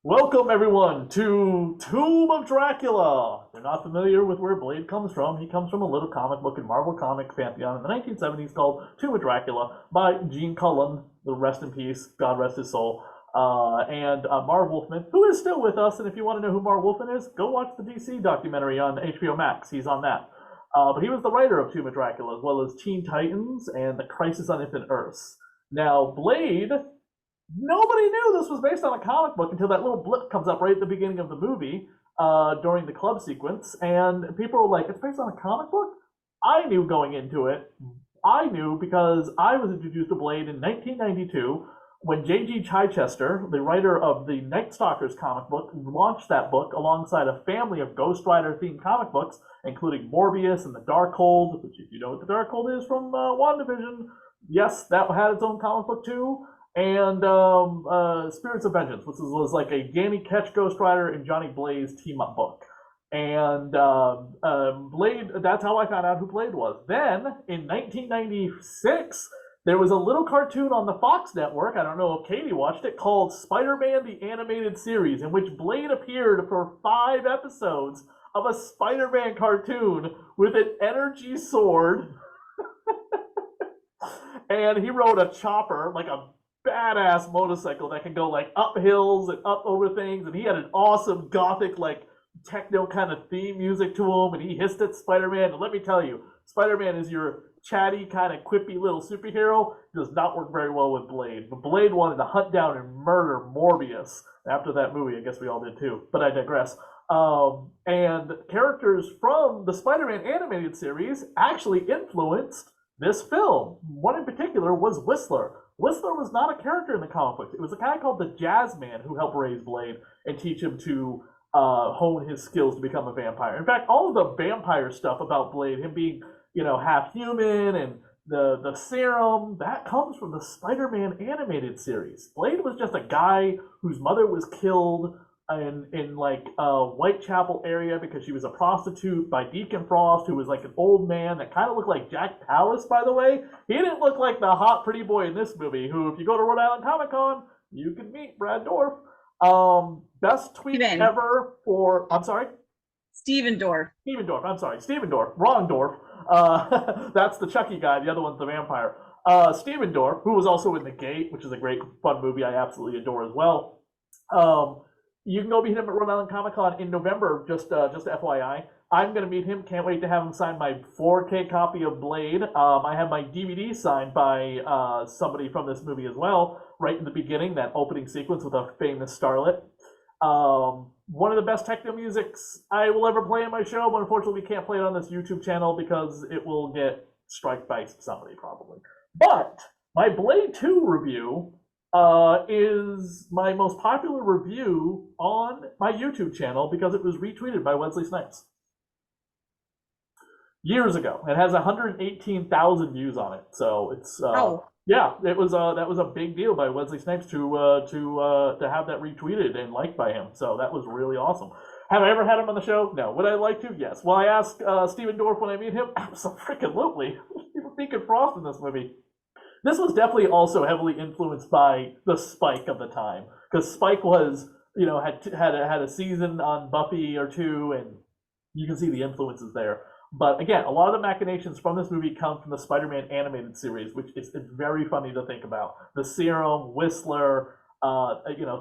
Welcome, everyone, to Tomb of Dracula. If you're not familiar with where Blade comes from, he comes from a little comic book in Marvel Comic Pantheon in the 1970s called Tomb of Dracula by Gene Cullen, the rest in peace, God rest his soul, and Marv Wolfman, who is still with us. And if you want to know who Marv Wolfman is, go watch the DC documentary on HBO Max. He's on that. But he was the writer of Tomb of Dracula, as well as Teen Titans and The Crisis on Infinite Earths. Now, Blade, nobody knew this was based on a comic book until that little blip comes up right at the beginning of the movie during the club sequence, and people were like, "It's based on a comic book." I knew going into it. I knew because I was introduced to Blade in 1992 when J.G. Chichester, the writer of the Night Stalkers comic book, launched that book alongside a family of Ghost Rider themed comic books, including Morbius and the Darkhold, which, if you know what the Darkhold is from WandaVision, yes, that had its own comic book too, and Spirits of Vengeance, which was like a Danny Ketch Ghost Rider and Johnny Blaze team up book. And Blade, that's how I found out who Blade was. Then, in 1996, there was a little cartoon on the Fox network, I don't know if Katie watched it, called Spider-Man the Animated Series, in which Blade appeared for 5 episodes of a Spider-Man cartoon with an energy sword. And he rode a chopper, like a badass motorcycle that can go like up hills and up over things, and he had an awesome gothic like techno kind of theme music to him, and he hissed at Spider-Man. And let me tell you, Spider-Man is your chatty kind of quippy little superhero. Does not work very well with Blade. But Blade wanted to hunt down and murder Morbius after that movie. I guess we all did too, but I digress. And characters from the Spider-Man animated series actually influenced this film. One in particular was Whistler. Whistler was not a character in the comic books. It was a guy called the Jazzman who helped raise Blade and teach him to hone his skills to become a vampire. In fact, all of the vampire stuff about Blade, him being, half human and the serum, that comes from the Spider-Man animated series. Blade was just a guy whose mother was killed in like Whitechapel area because she was a prostitute by Deacon Frost, who was like an old man that kind of looked like Jack Palance, by the way. He didn't look like the hot pretty boy in this movie, who, if you go to Rhode Island Comic Con, you can meet Brad Dorf. Best tweet Steven. ever for, I'm sorry? Steven Dorf. Steven Dorf, I'm sorry, Steven Dorf, wrong Dorf. That's the Chucky guy, the other one's the vampire. Steven Dorf, who was also in The Gate, which is a great, fun movie I absolutely adore as well. You can go meet him at Rhode Island Comic Con in November. Just FYI, I'm gonna meet him. Can't wait to have him sign my 4K copy of Blade. I have my DVD signed by somebody from this movie as well. Right in the beginning, that opening sequence with a famous starlet. One of the best techno musics I will ever play in my show, but unfortunately we can't play it on this YouTube channel because it will get striked by somebody probably. But my Blade 2 review is my most popular review on my YouTube channel because it was retweeted by Wesley Snipes years ago. It has 118,000 views on it, so it's Oh, yeah, it was that was a big deal by Wesley Snipes to have that retweeted and liked by him. So that was really awesome. Have I ever had him on the show? No. Would I like to? Yes. Will I ask Steven Dorff when I meet him? Absolutely. Deacon Frost in this movie. This was definitely also heavily influenced by the Spike of the time, because Spike was, had a season on Buffy or two, and you can see the influences there. But again, a lot of the machinations from this movie come from the Spider-Man animated series, which is it's very funny to think about. The serum, Whistler,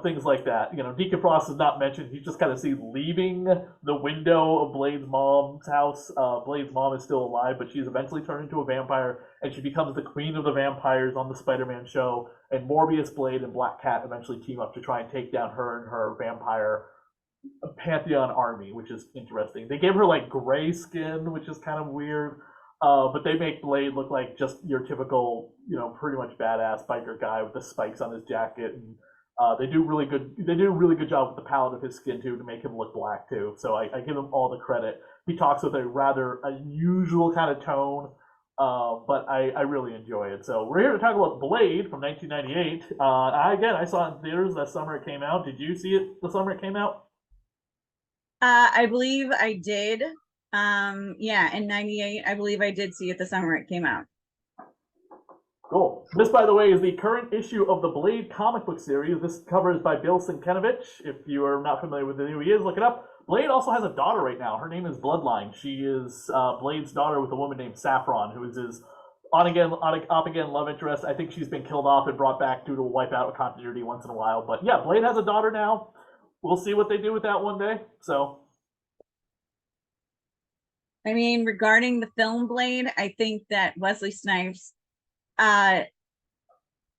things like that. Deacon Frost is not mentioned. You just kind of see leaving the window of Blade's mom's house. Blade's mom is still alive, but she's eventually turned into a vampire, and she becomes the queen of the vampires on the Spider-Man show. And Morbius, Blade, and Black Cat eventually team up to try and take down her and her vampire Pantheon army, which is interesting. They gave her like gray skin, which is kind of weird. But they make Blade look like just your typical, pretty much badass biker guy with the spikes on his jacket, and they do really good. They do a really good job with the palette of his skin too to make him look black too. So I give him all the credit. He talks with a rather unusual kind of tone, but I really enjoy it. So we're here to talk about Blade from 1998. I saw it in theaters that summer it came out. Did you see it the summer it came out? I believe I did. Yeah, in '98, I believe I did see it the summer it came out. Cool. This, by the way, is the current issue of the Blade comic book series. This cover is by Bill Sienkiewicz. If you are not familiar with who he is, look it up. Blade also has a daughter right now. Her name is Bloodline. She is Blade's daughter with a woman named Saffron, who is his on-again, off-again love interest. I think she's been killed off and brought back due to a wipe-out continuity once in a while. But yeah, Blade has a daughter now. We'll see what they do with that one day. So, I mean, regarding the film Blade, I think that Wesley Snipes, uh,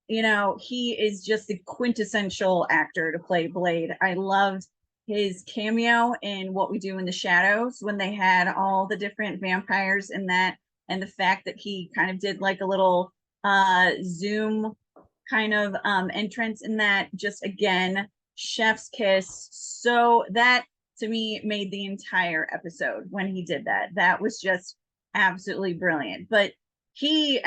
he is just the quintessential actor to play Blade. I loved his cameo in What We Do in the Shadows when they had all the different vampires in that, and the fact that he kind of did like a little Zoom kind of entrance in that. Just again, chef's kiss. So that to me made the entire episode when he did that. That was just absolutely brilliant. But he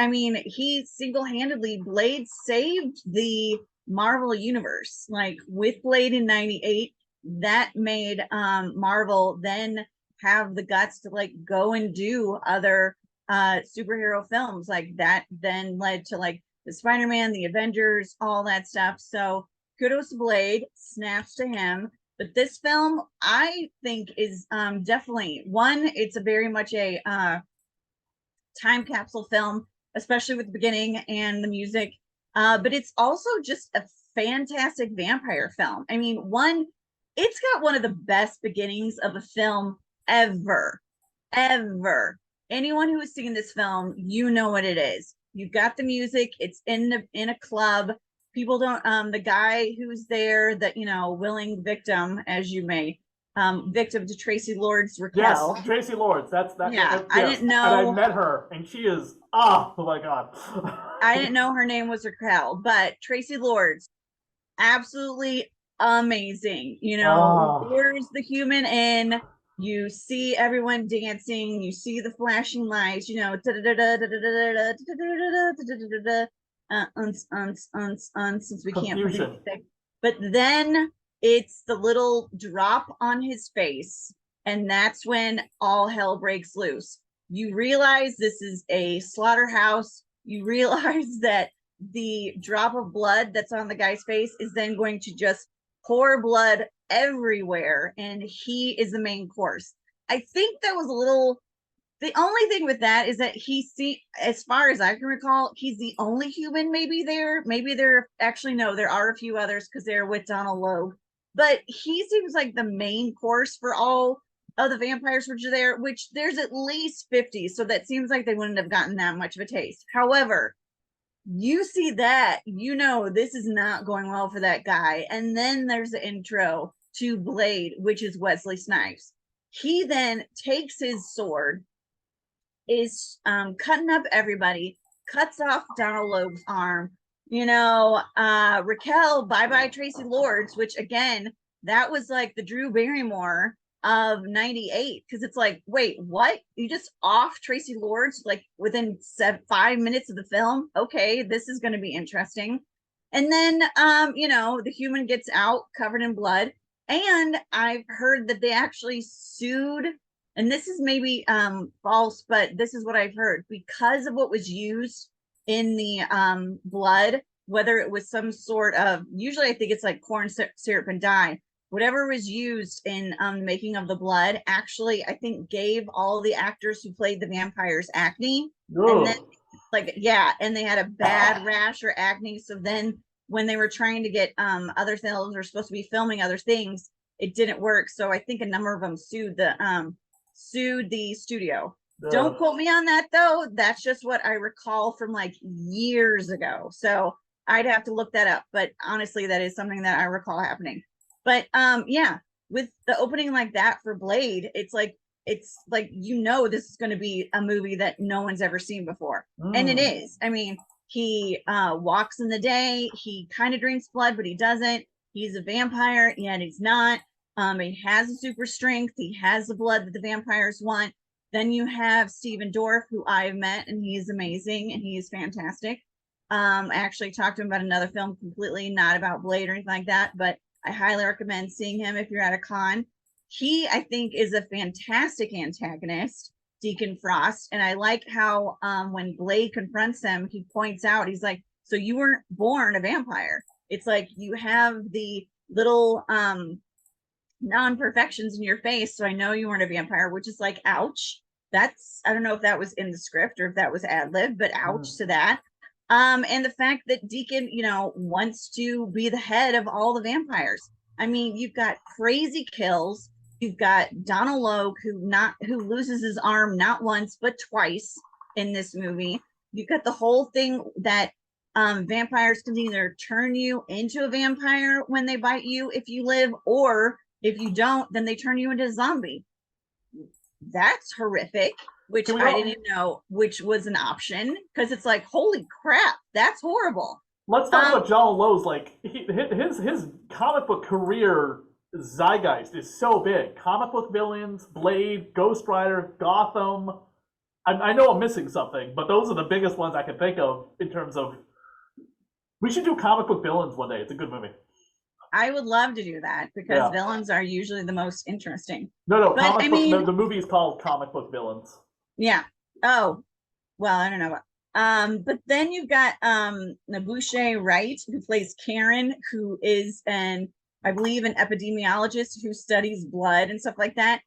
single-handedly, Blade saved the Marvel universe. Like with Blade in 98, that made Marvel then have the guts to like go and do other superhero films. Like that then led to like the Spider-Man, the Avengers, all that stuff. So kudos to Blade, snaps to him. But this film, I think, is definitely one. It's a very much a time capsule film, especially with the beginning and the music. But it's also just a fantastic vampire film. I mean, it's got one of the best beginnings of a film ever. Anyone who has seen this film, you know what it is. You've got the music. It's in a club. People don't. The guy who's there, that willing victim, as you may, victim to Tracy Lord's Raquel. Yes, Tracy Lords. That's that. Yeah, yes. I didn't know. And I met her, and she is oh my god. I didn't know her name was Raquel, but Tracy Lords, absolutely amazing. There's the human in. You see everyone dancing. You see the flashing lights. Since we can't put music. But then it's the little drop on his face, and that's when all hell breaks loose. You realize this is a slaughterhouse. You realize that the drop of blood that's on the guy's face is then going to just pour blood everywhere, and he is the main course. I think that was a little. The only thing with that is that as far as I can recall, he's the only human maybe there. Maybe there are a few others because they're with Donald Logue. But he seems like the main course for all of the vampires which are there, which there's at least 50. So that seems like they wouldn't have gotten that much of a taste. However, you see that, this is not going well for that guy. And then there's the intro to Blade, which is Wesley Snipes. He then takes his sword, is cutting up everybody, cuts off Donald Logue's arm. Raquel, bye-bye Tracy Lords, which again, that was like the Drew Barrymore of 98, because it's like, wait, what? You just off Tracy Lords like within 5 minutes of the film? Okay, this is going to be interesting. And then, the human gets out covered in blood. And I've heard that they actually sued, and this is maybe false, but this is what I've heard, because of what was used in the blood, whether it was some sort of, usually I think it's like corn syrup and dye, whatever was used in the making of the blood, actually I think gave all the actors who played the vampires acne. And then and they had a bad rash or acne. So then when they were trying to get other films, or supposed to be filming other things, it didn't work. So I think a number of them sued the studio. Don't quote me on that though. That's just what I recall from like years ago. So I'd have to look that up. But honestly, that is something that I recall happening. But with the opening like that for Blade, it's like this is going to be a movie that no one's ever seen before. And it is. I mean, he walks in the day, he kind of drinks blood, but he doesn't. He's a vampire, yet he's not. He has a super strength. He has the blood that the vampires want. Then you have Stephen Dorff, who I've met, and he is amazing, and he is fantastic. I actually talked to him about another film completely not about Blade or anything like that, but I highly recommend seeing him if you're at a con. He, I think, is a fantastic antagonist. Deacon Frost. And I like how when Blade confronts him, he points out, he's like, so you weren't born a vampire. It's like you have the little non-perfections in your face, so I know you weren't a vampire, which is like, ouch. That's, I don't know if that was in the script or if that was ad-lib, but ouch to that. And the fact that Deacon, you know, wants to be the head of all the vampires. I mean, you've got crazy kills. You've got Donald Logue, who loses his arm not once but twice in this movie. You've got the whole thing that vampires can either turn you into a vampire when they bite you if you live, or if you don't, then they turn you into a zombie. That's horrific, which I didn't know which was an option, because it's like, holy crap, that's horrible. Let's talk about John Lowe's, like, his comic book career zeitgeist is so big. Comic book villains, Blade, Ghost Rider, Gotham. I know I'm missing something, but those are the biggest ones I can think of in terms of. We should do comic book villains one day. It's a good movie. I would love to do that, because villains are usually the most interesting. No, but the movie is called Comic Book Villains. Yeah. Oh, well, I don't know. But then you've got Nabushe Wright, who plays Karen, who is I believe an epidemiologist who studies blood and stuff like that.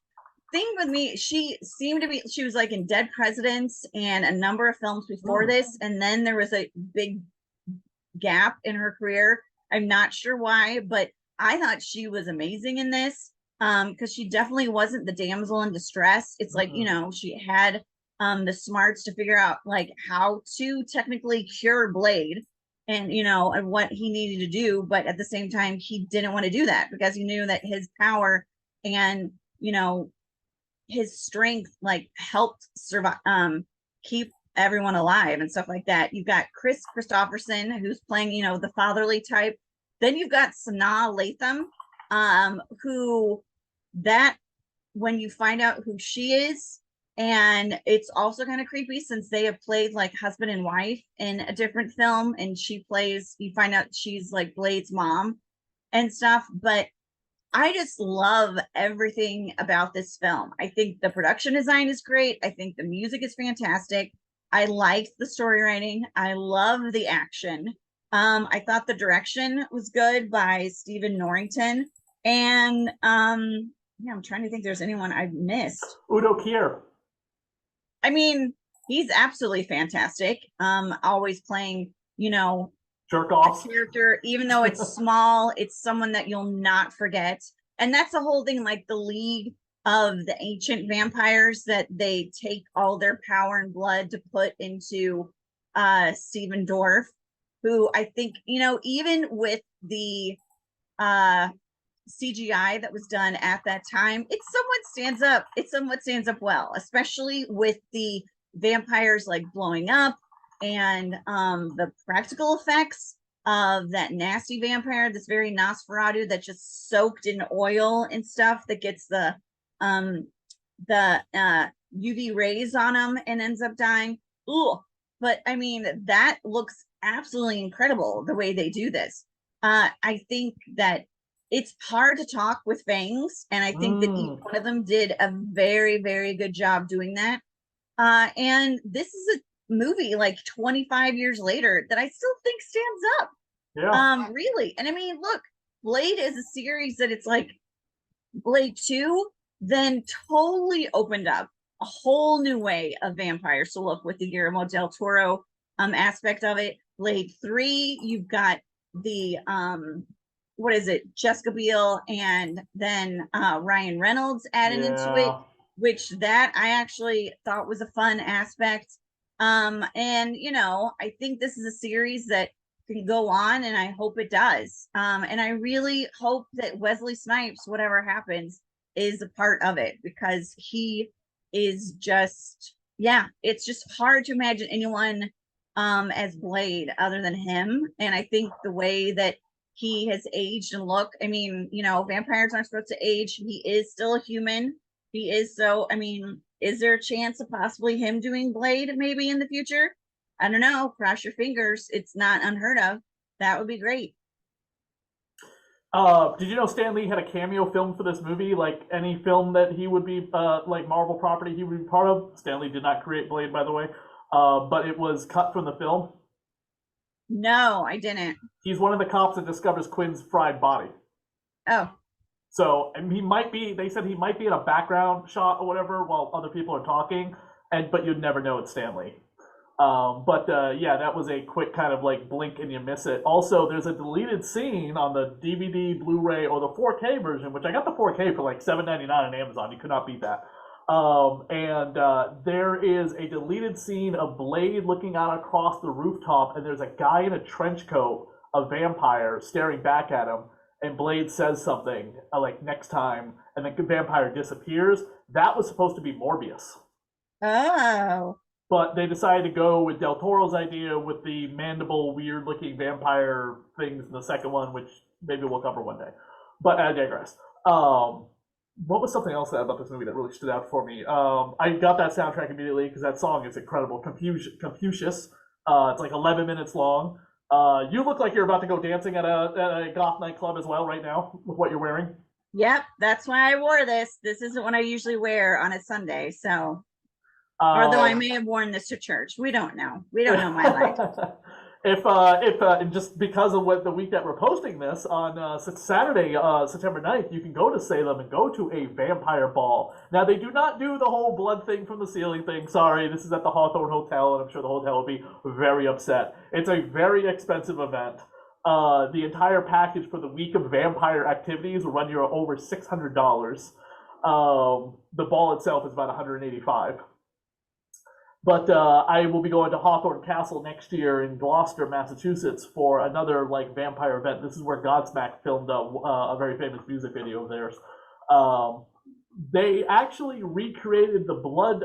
Thing with me, she was like in Dead Presidents and a number of films before this, and then there was a big gap in her career. I'm not sure why, but I thought she was amazing in this, because she definitely wasn't the damsel in distress. It's like, you know, she had the smarts to figure out like how to technically cure Blade, and you know, and what he needed to do, but at the same time he didn't want to do that, because he knew that his power and, you know, his strength like helped survive, keep everyone alive and stuff like that. You've got Chris Christopherson, who's playing, you know, the fatherly type. Then you've got Sanaa Lathan, who, that, when you find out who she is, and it's also kind of creepy since they have played like husband and wife in a different film, and you find out she's like Blade's mom and stuff. But I just love everything about this film. I think the production design is great. I think the music is fantastic. I liked the story writing. I love the action. I thought the direction was good by Stephen Norrington. And I'm trying to think there's anyone I've missed. Udo Kier. I mean, he's absolutely fantastic. Always playing, you know, jerk off character, even though it's small, it's someone that you'll not forget. And that's the whole thing, like the League of the Ancient Vampires, that they take all their power and blood to put into Stephen Dorf, who I think, you know, even with the CGI that was done at that time, it somewhat stands up well, especially with the vampires like blowing up, and the practical effects of that nasty vampire that's very Nosferatu, that just soaked in oil and stuff, that gets the UV rays on him and ends up dying. Ooh, but I mean, that looks absolutely incredible the way they do this. I think that it's hard to talk with fangs, and I think that each one of them did a very, very good job doing that. And this is a movie like 25 years later that I still think stands up. Yeah. Really. And I mean, look, Blade is a series that it's like Blade 2 then totally opened up a whole new way of vampires to look with the Guillermo del Toro aspect of it. Blade 3, you've got the what is it, Jessica Biel and then Ryan Reynolds added into it, which that I actually thought was a fun aspect. And you know, I think this is a series that can go on, and I hope it does. And I really hope that Wesley Snipes, whatever happens, is a part of it, because he is just, it's just hard to imagine anyone as Blade other than him. And I think the way that he has aged and look, I mean, you know, vampires aren't supposed to age. He is still a human. He is. So, I mean, is there a chance of possibly him doing Blade maybe in the future? I don't know. Cross your fingers. It's not unheard of. That would be great. Did you know Stan Lee had a cameo film for this movie? Like any film that he would be, like Marvel property he would be part of. Stan Lee did not create Blade, by the way, but it was cut from the film. No, I didn't. He's one of the cops that discovers Quinn's fried body. Oh, So, and he might be. They said he might be in a background shot or whatever while other people are talking, and but you'd never know it's Stan Lee. Yeah, that was a quick kind of like blink and you miss it. Also, there's a deleted scene on the DVD, Blu-ray, or the 4K version, which I got the 4K for like $7.99 on Amazon. You could not beat that. There is a deleted scene of Blade looking out across the rooftop, and there's a guy in a trench coat, a vampire, staring back at him. And Blade says something like next time, and the vampire disappears. That was supposed to be Morbius. oh, But they decided to go with Del Toro's idea with the mandible, weird looking vampire things in the second one, which maybe we'll cover one day. But I digress. What was something else about this movie that really stood out for me? I got that soundtrack immediately because that song is incredible. Confucius. It's like 11 minutes long. You look like you're about to go dancing at a goth nightclub as well right now with what you're wearing. yep. That's why I wore this. This isn't what I usually wear on a Sunday. So, although I may have worn this to church, we don't know. We don't know my life. If just because of what the week that we're posting this on Saturday, September 9th, you can go to Salem and go to a vampire ball. Now, they do not do the whole blood thing from the ceiling thing. Sorry, this is at the Hawthorne Hotel, and I'm sure the hotel will be very upset. It's a very expensive event. The entire package for the week of vampire activities will run you over $600. The ball itself is about $185. But I will be going to Hawthorne Castle next year in Gloucester, Massachusetts, for another like vampire event. This is where Godsmack filmed a very famous music video of theirs. They actually recreated the blood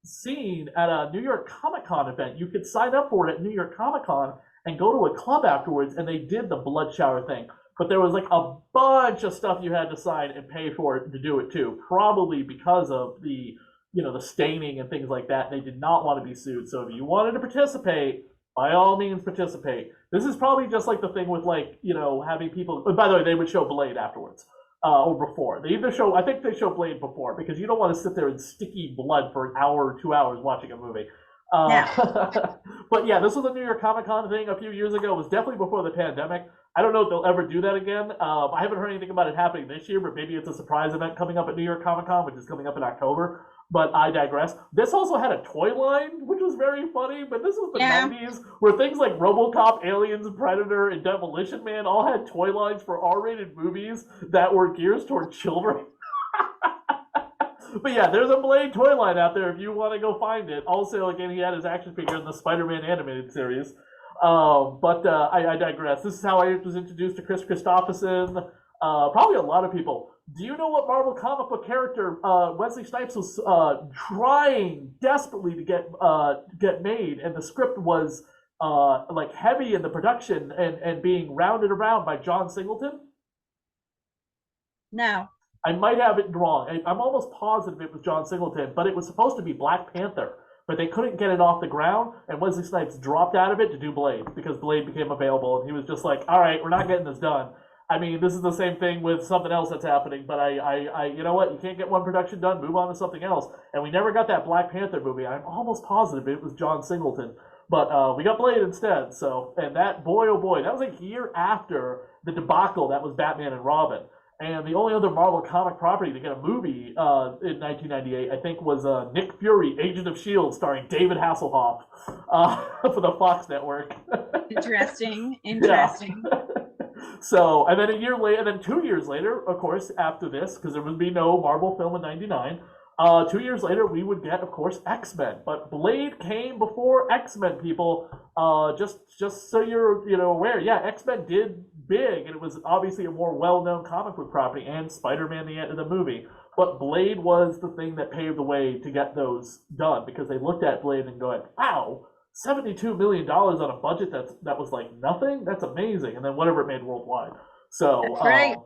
scene at a New York Comic Con event. You could sign up for it at New York Comic Con and go to a club afterwards, and they did the blood shower thing. But there was like a bunch of stuff you had to sign and pay for to do it too, probably because of the the staining and things like that. They did not want to be sued. So if you wanted to participate, by all means participate. This is probably just like the thing with like, having people, by the way, they would show Blade afterwards, or before. I think they show Blade before, because you don't want to sit there in sticky blood for an hour or 2 hours watching a movie. Yeah. But yeah, this was a New York Comic Con thing a few years ago. It was definitely before the pandemic. I don't know if they'll ever do that again. I haven't heard anything about it happening this year, but maybe it's a surprise event coming up at New York Comic Con, which is coming up in October. But I digress. This also had a toy line, which was very funny. But this was the 90s, where things like RoboCop, Aliens, Predator, and Demolition Man all had toy lines for R-rated movies that were geared toward children. But yeah, there's a Blade toy line out there if you want to go find it. Also, again, he had his action figure in the Spider-Man animated series. I digress. This is how I was introduced to Chris Christopherson. Probably a lot of people. Do you know what Marvel comic book character Wesley Snipes was trying desperately to get made, and the script was like heavy in the production and being rounded around by John Singleton? No. I might have it wrong. I'm almost positive it was John Singleton, but it was supposed to be Black Panther. But they couldn't get it off the ground, and Wesley Snipes dropped out of it to do Blade because Blade became available, and he was just like, all right, we're not getting this done. I mean, this is the same thing with something else that's happening, but you know what? You can't get one production done, move on to something else. And we never got that Black Panther movie. I'm almost positive it was John Singleton. But we got Blade instead, so, and that, boy, oh boy, that was a year after the debacle that was Batman and Robin. And the only other Marvel comic property to get a movie in 1998, I think, was Nick Fury, Agent of S.H.I.E.L.D., starring David Hasselhoff for the Fox network. Interesting. Yeah. So, and then a year later, and then 2 years later, of course, after this, because there would be no Marvel film in 99, 2 years later, we would get, of course, X-Men. But Blade came before X-Men, people. Just so you're aware. Yeah, X-Men did big, and it was obviously a more well-known comic book property, and Spider-Man the movie. But Blade was the thing that paved the way to get those done, because they looked at Blade and going, wow, $72 million on a budget that was like nothing? That's amazing. And then whatever it made worldwide. So that's right.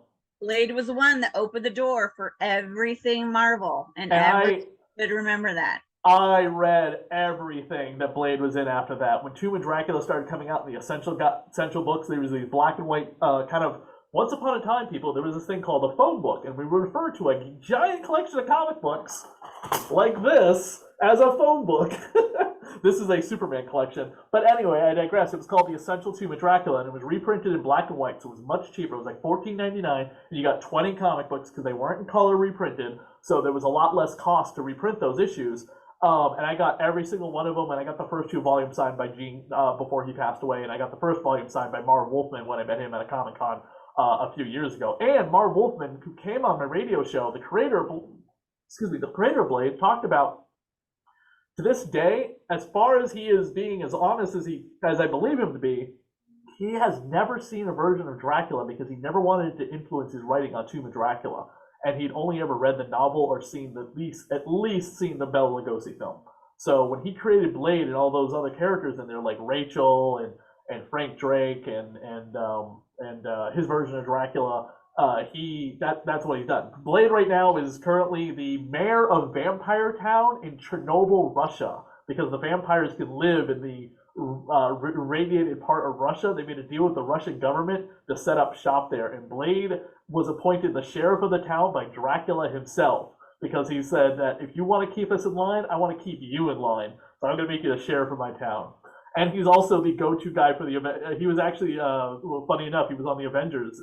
Blade was the one that opened the door for everything Marvel, and everyone should remember that. I read everything that Blade was in after that. When Tomb and Dracula started coming out in the Essential books, there was these black and white kind of once upon a time, people, there was this thing called a phone book, and we refer to a giant collection of comic books like this as a phone book. This is a Superman collection. But anyway, I digress. It was called The Essential Tomb of Dracula, and it was reprinted in black and white, so it was much cheaper. It was like $14.99, and you got 20 comic books because they weren't in color reprinted, so there was a lot less cost to reprint those issues. And I got every single one of them, and I got the first 2 volumes signed by Gene before he passed away, and I got the first volume signed by Marv Wolfman when I met him at a Comic-Con a few years ago. And Marv Wolfman, who came on my radio show, the creator of Blade, talked about, to this day, as far as he is being as honest as I believe him to be, he has never seen a version of Dracula because he never wanted to influence his writing on Tomb of Dracula. And he'd only ever read the novel or seen at least seen the Bela Lugosi film. So when he created Blade and all those other characters in there, like Rachel and Frank Drake and his version of Dracula, that's what he's done. Blade right now is currently the mayor of Vampire Town in Chernobyl, Russia, because the vampires can live in the radiated part of Russia. They made a deal with the Russian government to set up shop there, and Blade was appointed the sheriff of the town by Dracula himself, because he said that if you want to keep us in line, I want to keep you in line, so I'm going to make you the sheriff of my town. And he's also the go-to guy for the event. He was actually, well, funny enough, he was on the Avengers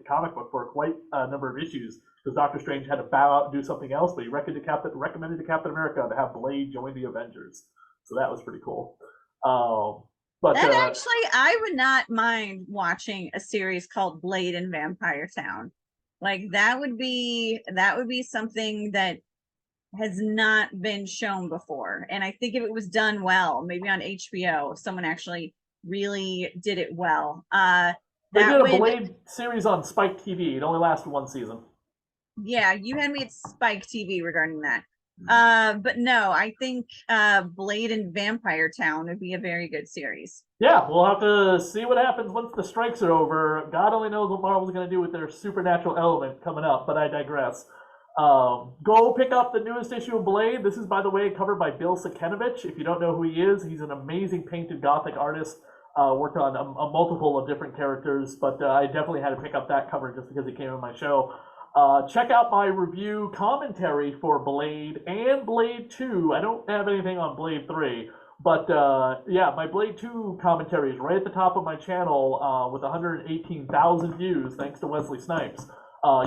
comic book for quite a number of issues, because Doctor Strange had to bow out and do something else, but he recommended to Captain America to have Blade join the Avengers. So that was pretty cool. But that actually, I would not mind watching a series called Blade in Vampire Town. Like that would be something that has not been shown before. And I think if it was done well, maybe on HBO, someone actually really did it well. They did a Blade series on Spike TV. It only lasted 1 season. Yeah, you had me at Spike TV regarding that. But no, I think Blade in Vampire Town would be a very good series. Yeah, we'll have to see what happens once the strikes are over. God only knows what Marvel's going to do with their supernatural element coming up, but I digress. Go pick up the newest issue of Blade. This is, by the way, covered by Bill Sakanovich. If you don't know who he is, he's an amazing painted gothic artist. Worked on a multiple of different characters, but I definitely had to pick up that cover just because he came on my show. Check out my review commentary for Blade and Blade 2. I don't have anything on Blade 3, but yeah, my Blade 2 commentary is right at the top of my channel with 118,000 views, thanks to Wesley Snipes.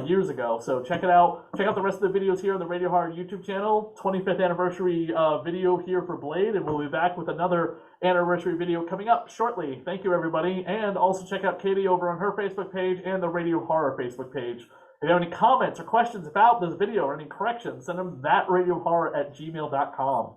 Years ago, so check it out. Check out the rest of the videos here on the Radio Horror YouTube channel. 25th anniversary video here for Blade, and we'll be back with another anniversary video coming up shortly. Thank you, everybody, and also check out Katie over on her Facebook page and the Radio Horror Facebook page. If you have any comments or questions about this video or any corrections, send them thatradiohorror@gmail.com.